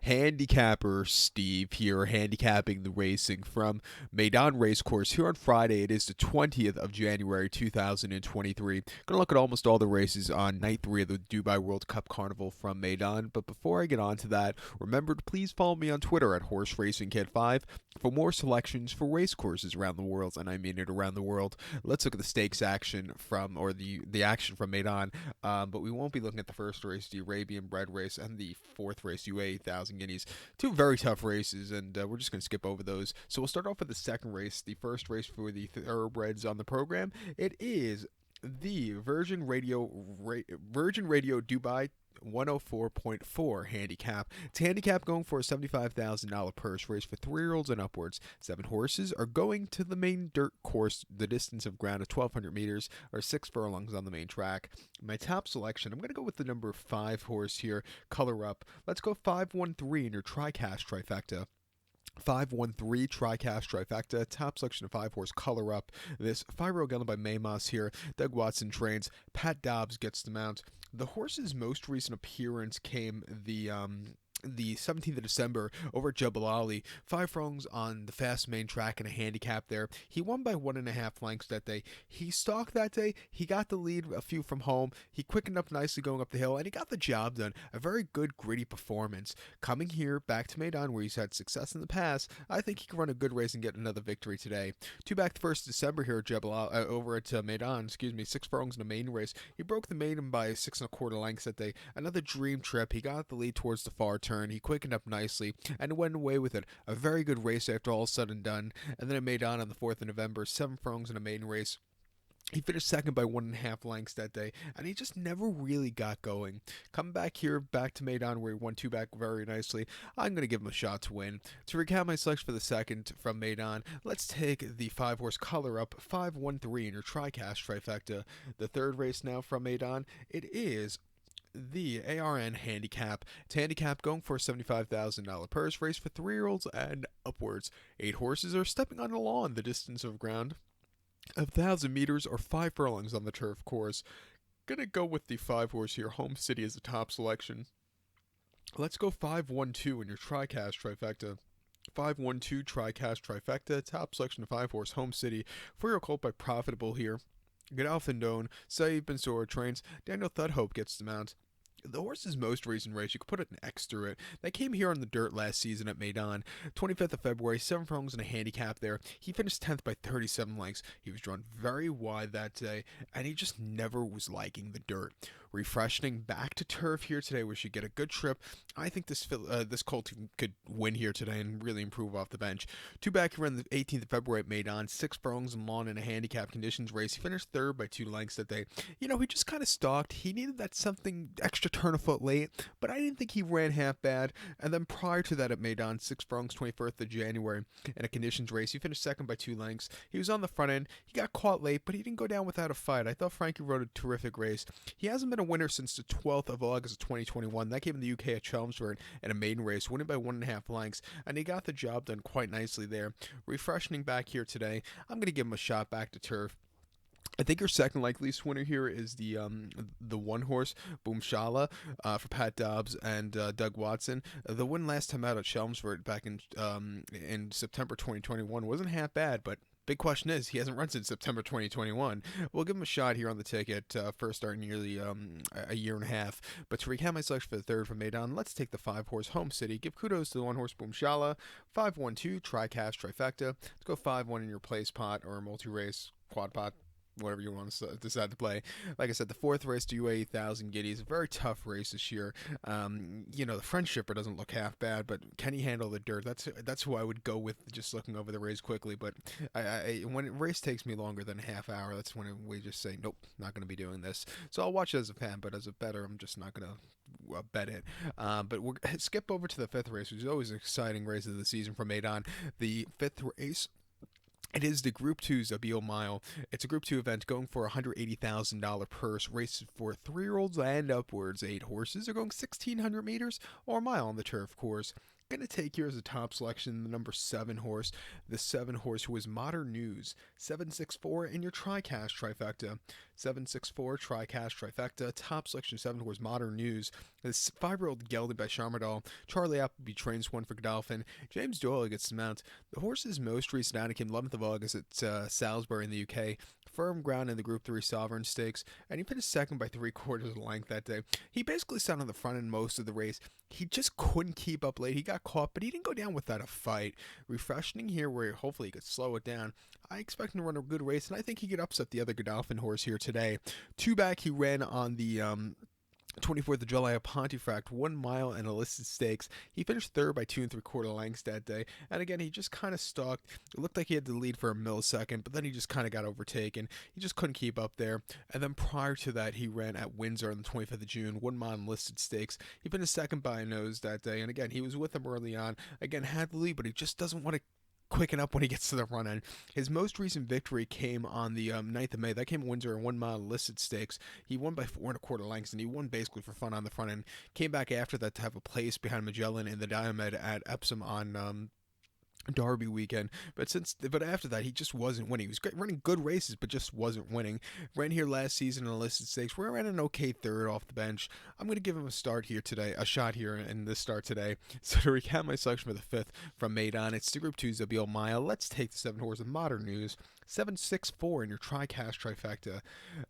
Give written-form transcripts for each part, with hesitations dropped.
Handicapper Steve here, handicapping the racing from Meydan Racecourse here on Friday. It is the 20th of January 2023. Gonna look at almost all the races on night 3 of the Dubai World Cup Carnival from Meydan. But before I get on to that, remember to please follow me on Twitter at HorseRacingKid5 for more selections for race courses around the world, and I mean it around the world. Let's look at the stakes action or the action from Meydan, but we won't be looking at the first race, the Arabian bred race, and the fourth race, UAE Guineas. Two very tough races, and we're just going to skip over those. So we'll start off with the second race, the first race for the thoroughbreds on the program. It is the Virgin Radio Dubai 104.4 handicap. It's handicap going for a $75,000 purse race for 3-year-olds and upwards. 7 horses are going to the main dirt course, the distance of ground of 1,200 meters, or 6 furlongs on the main track. My top selection, I'm going to go with the number 5 horse here, Color Up. Let's go 513 in your TriCash trifecta. 513 TriCash trifecta, top selection of 5 horse Color Up. This 5-year-old gelding by Maymas here. Doug Watson trains. Pat Dobbs gets the mount. The horse's most recent appearance came the 17th of December over at Jebel Ali. 5 furlongs on the fast main track and a handicap there. He won by 1.5 lengths that day. He stalked that day. He got the lead a few from home. He quickened up nicely going up the hill, and he got the job done. A very good, gritty performance. Coming here back to Meydan, where he's had success in the past, I think he can run a good race and get another victory today. 2 back the 1st of December here at Jebel Ali, over at Meydan, 6 furlongs in the main race. He broke the maiden by 6.25 lengths that day. Another dream trip. He got the lead towards the far turn. He quickened up nicely and went away with it. A very good race after all said and done. And then it made on the 4th of November, 7 furlongs in a maiden race. He finished second by 1.5 lengths that day, and he just never really got going. Coming back here, back to Meydan, where he won 2 back very nicely, I'm going to give him a shot to win. To recap my selection for the second from Meydan, let's take the 5 horse Color Up, 513 in your TriCash trifecta. The third race now from Meydan, it is the ARN handicap. It's handicap going for a $75,000 purse race for 3-year-olds and upwards. 8 horses are stepping on the lawn, the distance of ground of 1,000 meters or 5 furlongs on the turf course. Gonna go with the 5 horse here, Home City is the top selection. Let's go 512 in your TriCash trifecta. 512 TriCash trifecta, top selection of 5 horse, Home City. 4-year-old colt by Profitable here. Godolphin Doan, Saeed Bensora trains. Daniel Thudhope gets the mount. The horse's most recent race, you could put an X through it. They came here on the dirt last season at Meydan. 25th of February, 7 furlongs and a handicap there. He finished 10th by 37 lengths. He was drawn very wide that day, and he just never was liking the dirt. Refreshing back to turf here today, where she get a good trip. I think this colt could win here today and really improve off the bench. 2 back here on the 18th of February at Meydan. 6 furlongs and lawn in a handicap conditions race. He finished 3rd by 2 lengths that day. He just kind of stalked. He needed that something extra turn a foot late, but I didn't think he ran half bad. And then prior to that at Meydan, 6 furlongs, 21st of January in a conditions race. He finished 2nd by 2 lengths. He was on the front end. He got caught late, but he didn't go down without a fight. I thought Frankie rode a terrific race. He hasn't been a winner since the 12th of August of 2021. That came in the UK at Chelmsford in a maiden race, winning by 1.5 lengths, and he got the job done quite nicely there. Refreshing back here today. I'm going to give him a shot back to turf. I think your second likeliest winner here is the 1 horse Boomshala for Pat Dobbs and Doug Watson. The win last time out at Chelmsford back in September 2021 wasn't half bad, but big question is, he hasn't run since September 2021. We'll give him a shot here on the ticket. First start nearly a year and a half. But to recap my selection for the third from Meydan, let's take the 5 horse Home City. Give kudos to the 1 horse Boomshala. 512 TriCash trifecta. Let's go 5-1 in your place pot or multi race quad pot, whatever you want to decide to play. Like I said, the 4th race to UAE Guineas, a very tough race this year. The French shipper doesn't look half bad, but can he handle the dirt? That's who I would go with, just looking over the race quickly. But when a race takes me longer than a half hour, that's when we just say, nope, not going to be doing this. So I'll watch it as a fan, but as a bettor, I'm just not going to bet it. But we'll skip over to the 5th race, which is always an exciting race of the season from Meydan. The 5th race, it is the Group 2 Zabeel Mile. It's a Group 2 event going for a $180,000 purse. Races for 3-year-olds and upwards. 8 horses are going 1,600 meters or a mile on the turf course. Going to take here as a top selection the number 7 horse. The 7 horse who is Modern News. 764 in your TriCash trifecta. 764 TriCash trifecta. Top selection 7 horse Modern News. This 5-year-old gelded by Charmadol. Charlie Appleby trains one for Godolphin. James Doyle gets the mount. The horse's most recent outing came 11th of August at Salisbury in the UK. Firm ground in the Group 3 Sovereign Stakes, and he finished second by 3/4 of the length that day. He basically sat on the front end most of the race. He just couldn't keep up late. He got caught, but he didn't go down without a fight. Refreshing here where hopefully he could slow it down. I expect him to run a good race, and I think he could upset the other Godolphin horse here today. Two back, he ran on the 24th of July at Pontefract, 1 mile and a listed stakes. He finished third by 2 3/4 lengths that day. And again, he just kind of stalked. It looked like he had the lead for a millisecond, but then he just kind of got overtaken. He just couldn't keep up there. And then prior to that, he ran at Windsor on the 25th of June, 1 mile and listed stakes. He finished second by a nose that day. And again, he was with him early on. Again, had the lead, but he just doesn't want to quicken up when he gets to the run end. His most recent victory came on the 9th of May. That came at Windsor in 1 mile listed stakes. He won by 4 1/4 lengths, and he won basically for fun on the front end. Came back after that to have a place behind Magellan in the Diomed at Epsom on Derby weekend, but after that he just wasn't winning. He was running good races, but just wasn't winning. Ran here last season in a listed stakes. We're at an okay third off the bench. I'm going to give him a shot here in this start today. So to recap my selection for the 5th from Meydan, it's the Group 2 Zabeel Mile. Let's take the 7 horse of Modern News. 764 in your TriCash trifecta.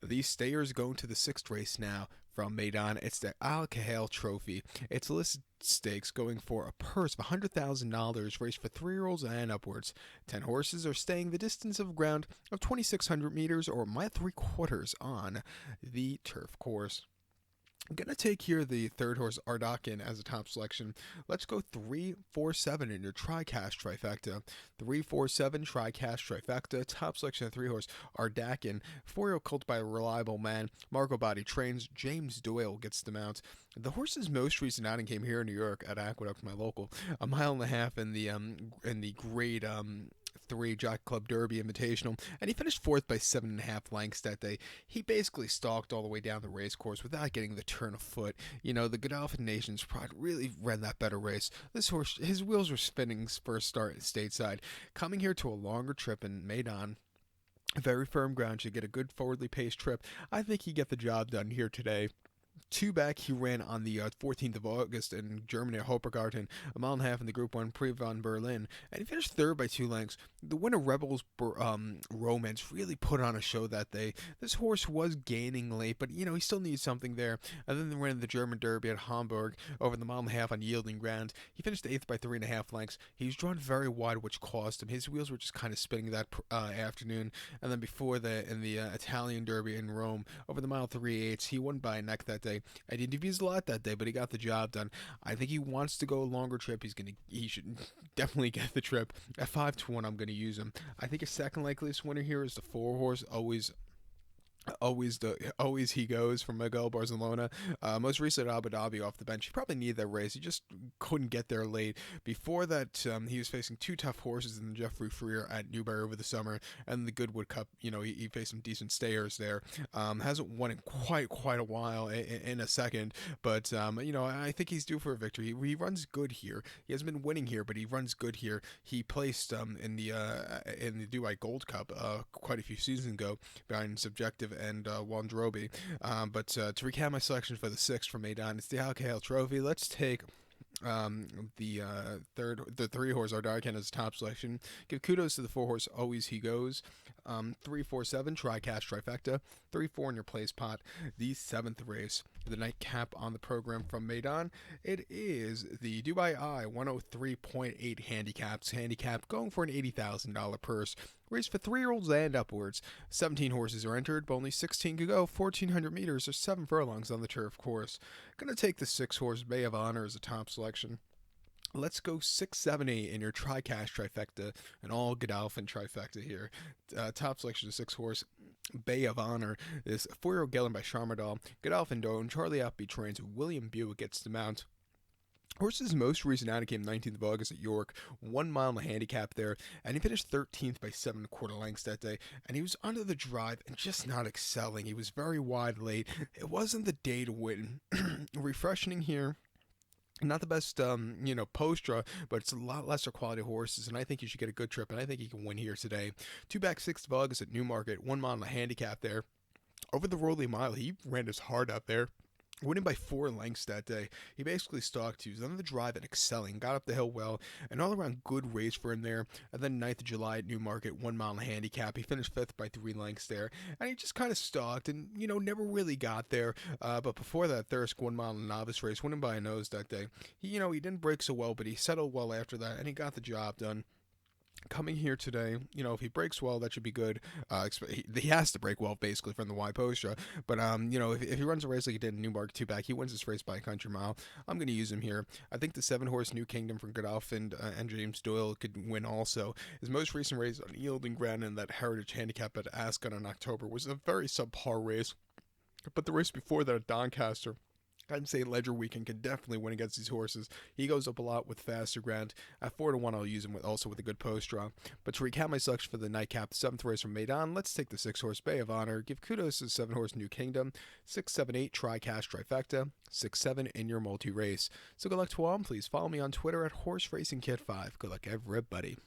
These stayers going to the 6th race now from Meydan. It's the Khail Trophy. It's listed stakes going for a purse of $100,000, raced for 3-year-olds and upwards. 10 horses are staying the distance of ground of 2,600 meters or 1.75 on the turf course. I'm going to take here the 3rd horse, Ardakin, as a top selection. Let's go 3-4-7 in your TriCash trifecta. 3-4-7 TriCash trifecta. Top selection of 3 horse, Ardakin. 4-year-old colt by a reliable man. Marco Body trains. James Doyle gets the mount. The horse's most recent outing came here in New York at Aqueduct, my local. 1.5 miles in the grade 3 Jockey Club Derby Invitational, and he finished 4th by 7.5 lengths that day. He basically stalked all the way down the race course without getting the turn of foot. You know, the Godolphin Nation's Pride really ran that better race. This horse, his wheels were spinning his first start stateside. Coming here to a longer trip in Meydan, very firm ground, should get a good forwardly paced trip. I think he get the job done here today. 2 back, he ran on the 14th of August in Germany at Hoppergarten, 1.5 miles in the Group 1 Prix von Berlin, and he finished 3rd by 2 lengths. The winner, Rebels Romance, really put on a show that day. This horse was gaining late, but, you know, he still needs something there. And then they ran the German Derby at Hamburg over the 1.5 miles on yielding ground. He finished 8th by 3.5 lengths. He was drawn very wide, which cost him. His wheels were just kind of spinning that afternoon. And then before that, in the Italian Derby in Rome, over the 1 3/8, he won by a neck that day. I didn't diffuse a lot that day, but he got the job done. I think he wants to go a longer trip. He should definitely get the trip. At 5-1, I'm going to use him. I think a second likeliest winner here is the 4 horse, always he goes from Miguel Barcelona. Most recently at Abu Dhabi off the bench. He probably needed that race. He just couldn't get there late. Before that, he was facing 2 tough horses in the Jeffrey Freer at Newbury over the summer, and the Goodwood Cup. You know, he faced some decent stayers there. Hasn't won in quite a while in a second, but you know, I think he's due for a victory. He runs good here. He hasn't been winning here, but he runs good here. He placed in the Dubai Gold Cup quite a few seasons ago behind Subjective and Wandrobi. But to recap my selection for the 6th from Meydan, it's the Khail Trophy. Let's take the 3 horse Ardakin as top selection. Give kudos to the 4 horse Always He Goes. 3-4-7 TriCash trifecta. 3-4 in your place pot. The 7th race, the nightcap on the program from Meydan. It is the Dubai Eye 103.8 handicap going for an $80,000 purse. Race for 3-year-olds and upwards. 17 horses are entered, but only 16 could go. 1,400 meters or 7 furlongs on the turf course. Gonna take the 6 horse Bay of Honor as a top selection. Let's go 6-7-8 in your TriCash trifecta, an all Godolphin trifecta here. Top selection of 6 horse Bay of Honor. This 4-year-old gelded by Charmadol. Godolphin Doan, Charlie Appleby trains. William Buick gets the mount. Horse's most recent outing came 19th of August at York, 1 mile in the handicap there, and he finished 13th by 7 1/4 lengths that day, and he was under the drive and just not excelling. He was very wide late. It wasn't the day to win. Refreshing here not the best, post draw, but it's a lot lesser quality horses, and I think you should get a good trip, and I think you can win here today. Two back 6 bugs at Newmarket, 1 mile in the handicap there. Over the Rolly Mile, he ran his heart out there, winning by 4 lengths that day. He basically stalked. He was on the drive and excelling, got up the hill well, an all around good race for him there. And then 9th of July at Newmarket, 1 mile in the handicap. He finished 5th by 3 lengths there. And he just kind of stalked and, never really got there. But before that, Thirsk 1 mile in the novice race, winning by a nose that day. He didn't break so well, but he settled well after that, and he got the job done. Coming here today, if he breaks well, that should be good. He has to break well, basically, from the Y Postra. But, if he runs a race like he did in Newmarket 2 back, he wins this race by a country mile. I'm going to use him here. I think the 7-horse New Kingdom from Godolphin and James Doyle could win also. His most recent race on yielding ground in that Heritage Handicap at Ascot in October was a very subpar race. But the race before that at Doncaster, I'd say Ledger Weekend can definitely win against these horses. He goes up a lot with faster ground. At 4-1, I'll use him also with a good post draw. But to recap my selection for the nightcap, the 7th race from Meydan, let's take the 6-horse Bay of Honor. Give kudos to the 7-horse New Kingdom. 6, 7, 8, Tri-Cash Trifecta. 6, 7 in your multi-race. So good luck to all. Please follow me on Twitter at HorseRacingKit5. Good luck, everybody.